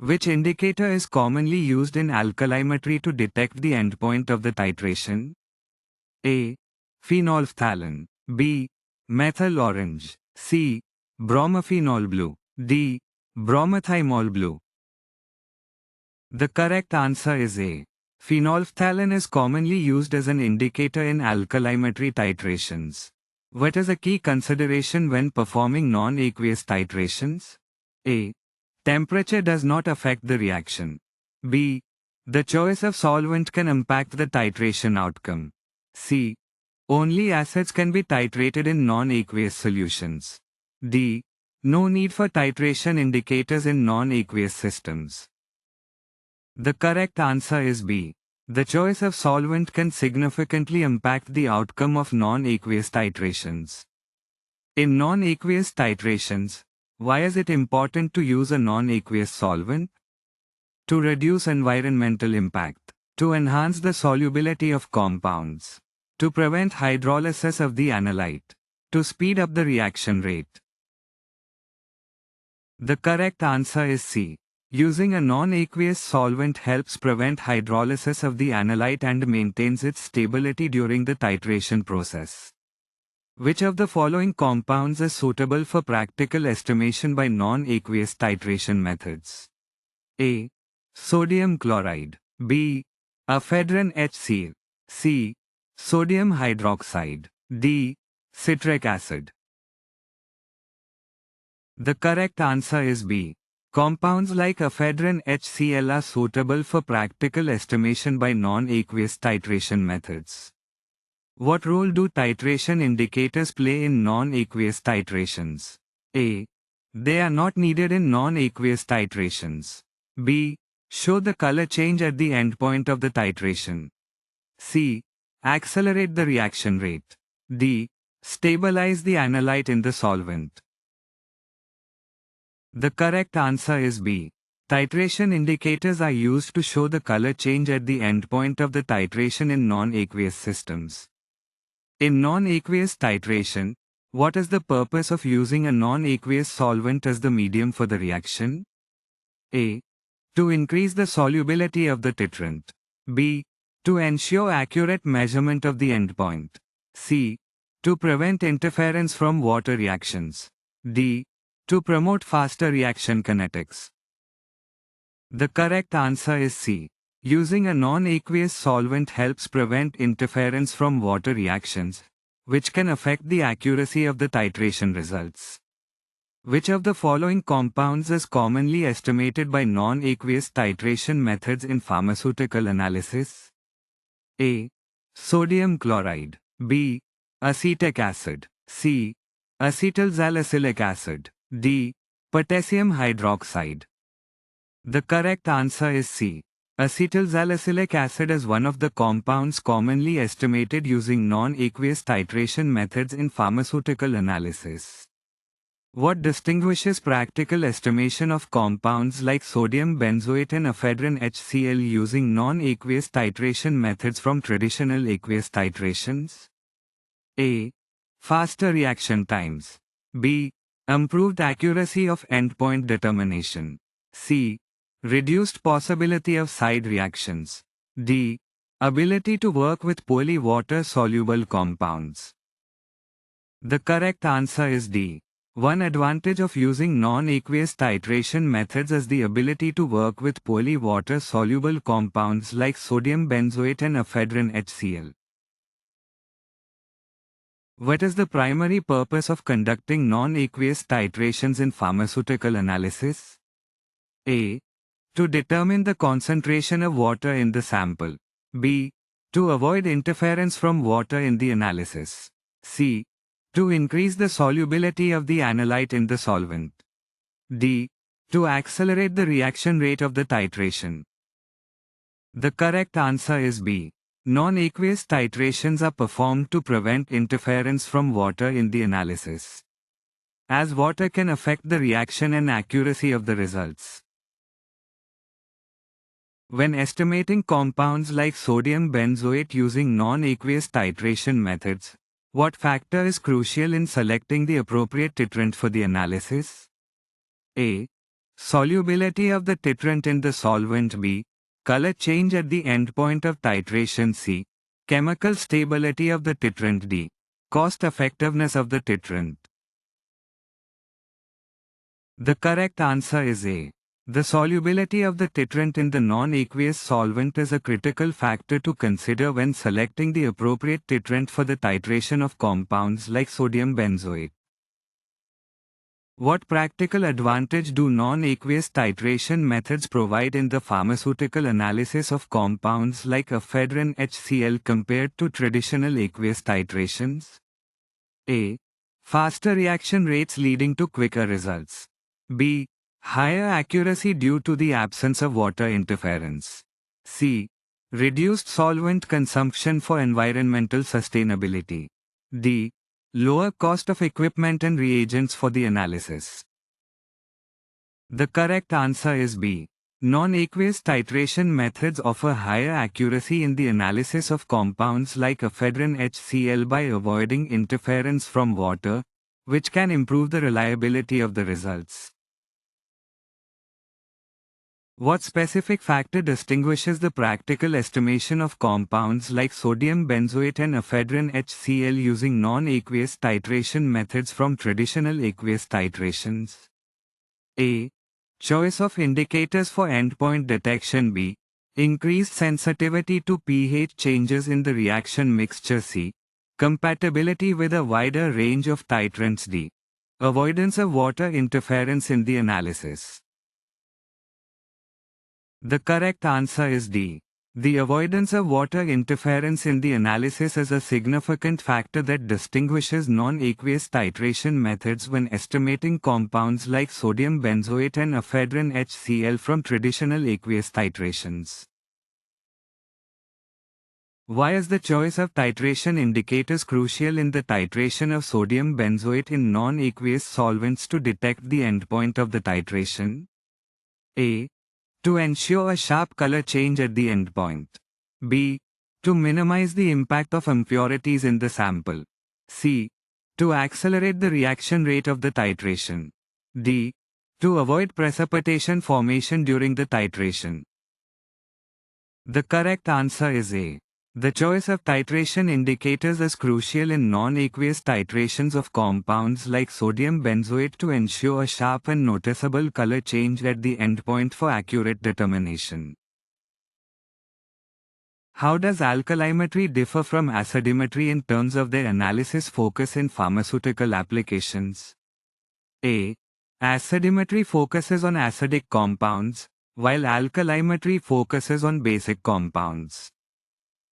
Which indicator is commonly used in alkalimetry to detect the endpoint of the titration? A. Phenolphthalein. B. Methyl orange. C. Bromophenol blue. D. Bromothymol blue. The correct answer is A. Phenolphthalein is commonly used as an indicator in alkalimetry titrations. What is a key consideration when performing non-aqueous titrations? A. Temperature does not affect the reaction. B. The choice of solvent can impact the titration outcome. C. Only acids can be titrated in non-aqueous solutions. D. No need for titration indicators in non-aqueous systems. The correct answer is B. The choice of solvent can significantly impact the outcome of non-aqueous titrations. In non-aqueous titrations, why is it important to use a non-aqueous solvent? To reduce environmental impact, to enhance the solubility of compounds, to prevent hydrolysis of the analyte, to speed up the reaction rate. The correct answer is C. Using a non-aqueous solvent helps prevent hydrolysis of the analyte and maintains its stability during the titration process. Which of the following compounds is suitable for practical estimation by non-aqueous titration methods? A. Sodium chloride. B. Ephedrine HCl. C. Sodium hydroxide. D. Citric acid. The correct answer is B. Compounds like ephedrine HCl are suitable for practical estimation by non-aqueous titration methods. What role do titration indicators play in non-aqueous titrations? A. They are not needed in non-aqueous titrations. B. Show the color change at the endpoint of the titration. C. Accelerate the reaction rate. D. Stabilize the analyte in the solvent. The correct answer is B. Titration indicators are used to show the color change at the endpoint of the titration in non-aqueous systems. In non-aqueous titration, what is the purpose of using a non-aqueous solvent as the medium for the reaction? A. To increase the solubility of the titrant. B. To ensure accurate measurement of the endpoint. C. To prevent interference from water reactions. D. To promote faster reaction kinetics. The correct answer is C. Using a non-aqueous solvent helps prevent interference from water reactions, which can affect the accuracy of the titration results. Which of the following compounds is commonly estimated by non-aqueous titration methods in pharmaceutical analysis? A. Sodium chloride. B. Acetic acid. C. Acetyl salicylic acid. D. Potassium hydroxide. The correct answer is C. Acetyl salicylic acid is one of the compounds commonly estimated using non-aqueous titration methods in pharmaceutical analysis. What distinguishes practical estimation of compounds like sodium benzoate and ephedrine HCl using non-aqueous titration methods from traditional aqueous titrations? A. Faster reaction times. B. Improved accuracy of endpoint determination. C. Reduced possibility of side reactions. D. Ability to work with poorly water-soluble compounds. The correct answer is D. One advantage of using non-aqueous titration methods is the ability to work with poorly water-soluble compounds like sodium benzoate and ephedrine HCl. What is the primary purpose of conducting non-aqueous titrations in pharmaceutical analysis? A. To determine the concentration of water in the sample. B. To avoid interference from water in the analysis. C. To increase the solubility of the analyte in the solvent. D. To accelerate the reaction rate of the titration. The correct answer is B. Non-aqueous titrations are performed to prevent interference from water in the analysis, as water can affect the reaction and accuracy of the results. When estimating compounds like sodium benzoate using non-aqueous titration methods, what factor is crucial in selecting the appropriate titrant for the analysis? A. Solubility of the titrant in the solvent. B. Color change at the endpoint of titration. C. Chemical stability of the titrant. D. Cost effectiveness of the titrant. The correct answer is A. The solubility of the titrant in the non-aqueous solvent is a critical factor to consider when selecting the appropriate titrant for the titration of compounds like sodium benzoate. What practical advantage do non-aqueous titration methods provide in the pharmaceutical analysis of compounds like Ephedrine HCl compared to traditional aqueous titrations? A. Faster reaction rates leading to quicker results. B. Higher accuracy due to the absence of water interference. C. Reduced solvent consumption for environmental sustainability. D. Lower cost of equipment and reagents for the analysis. The correct answer is B. Non-aqueous titration methods offer higher accuracy in the analysis of compounds like Ephedrine HCl by avoiding interference from water, which can improve the reliability of the results. What specific factor distinguishes the practical estimation of compounds like sodium benzoate and Ephedrine HCl using non-aqueous titration methods from traditional aqueous titrations? A. Choice of indicators for endpoint detection. B. Increased sensitivity to pH changes in the reaction mixture. C. Compatibility with a wider range of titrants. D. Avoidance of water interference in the analysis. The correct answer is D. The avoidance of water interference in the analysis is a significant factor that distinguishes non-aqueous titration methods when estimating compounds like sodium benzoate and Ephedrine HCl from traditional aqueous titrations. Why is the choice of titration indicators crucial in the titration of sodium benzoate in non-aqueous solvents to detect the endpoint of the titration? A. To ensure a sharp color change at the endpoint. B. To minimize the impact of impurities in the sample. C. To accelerate the reaction rate of the titration. D. To avoid precipitation formation during the titration. The correct answer is A. The choice of titration indicators is crucial in non-aqueous titrations of compounds like sodium benzoate to ensure a sharp and noticeable color change at the endpoint for accurate determination. How does alkalimetry differ from acidometry in terms of their analysis focus in pharmaceutical applications? A. Acidometry focuses on acidic compounds, while alkalimetry focuses on basic compounds.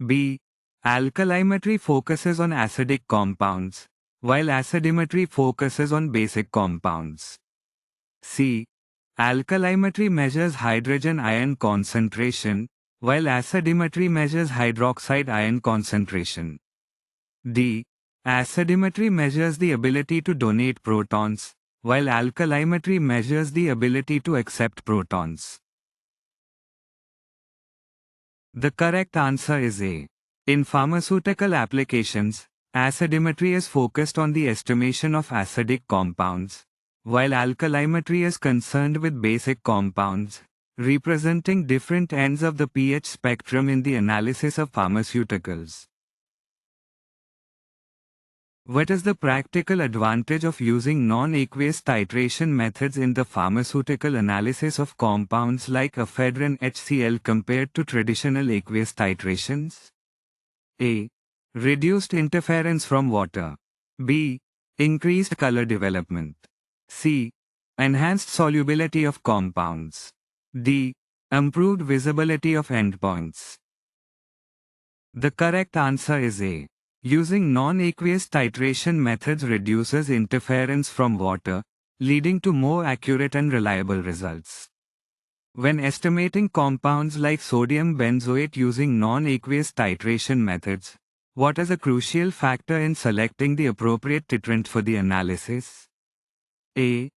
B. Alkalimetry focuses on acidic compounds, while acidometry focuses on basic compounds. C. Alkalimetry measures hydrogen ion concentration, while acidometry measures hydroxide ion concentration. D. Acidometry measures the ability to donate protons, while alkalimetry measures the ability to accept protons. The correct answer is A. In pharmaceutical applications, acidometry is focused on the estimation of acidic compounds, while alkalimetry is concerned with basic compounds, representing different ends of the pH spectrum in the analysis of pharmaceuticals. What is the practical advantage of using non-aqueous titration methods in the pharmaceutical analysis of compounds like Ephedrine HCl compared to traditional aqueous titrations? A. Reduced interference from water. B. Increased color development. C. Enhanced solubility of compounds. D. Improved visibility of endpoints. The correct answer is A. Using non-aqueous titration methods reduces interference from water, leading to more accurate and reliable results. When estimating compounds like sodium benzoate using non-aqueous titration methods, what is a crucial factor in selecting the appropriate titrant for the analysis? A.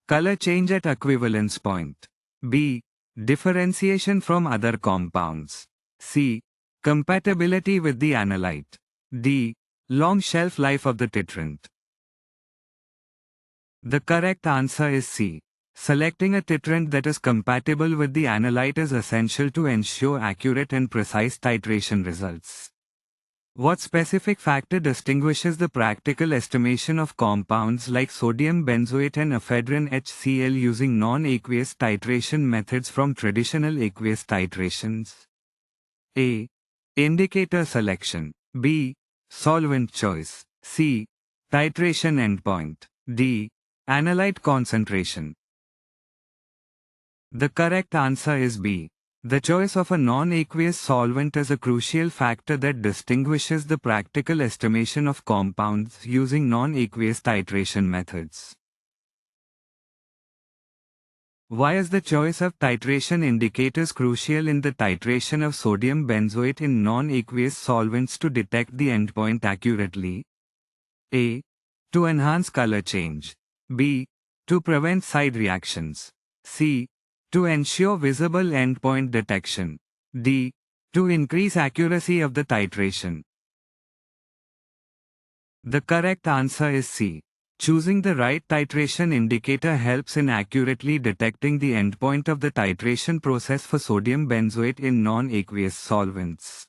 Color change at equivalence point. B. Differentiation from other compounds. C. Compatibility with the analyte. D. Long shelf life of the titrant. The correct answer is C. Selecting a titrant that is compatible with the analyte is essential to ensure accurate and precise titration results. What specific factor distinguishes the practical estimation of compounds like sodium benzoate and ephedrine HCl using non-aqueous titration methods from traditional aqueous titrations? A. Indicator selection. B. Solvent choice. C. Titration endpoint. D. Analyte concentration. The correct answer is B. The choice of a non-aqueous solvent is a crucial factor that distinguishes the practical estimation of compounds using non-aqueous titration methods. Why is the choice of titration indicators crucial in the titration of sodium benzoate in non-aqueous solvents to detect the endpoint accurately? A. To enhance color change. B. To prevent side reactions. C. To ensure visible endpoint detection. D. To increase accuracy of the titration. The correct answer is C. Choosing the right titration indicator helps in accurately detecting the endpoint of the titration process for sodium benzoate in non-aqueous solvents.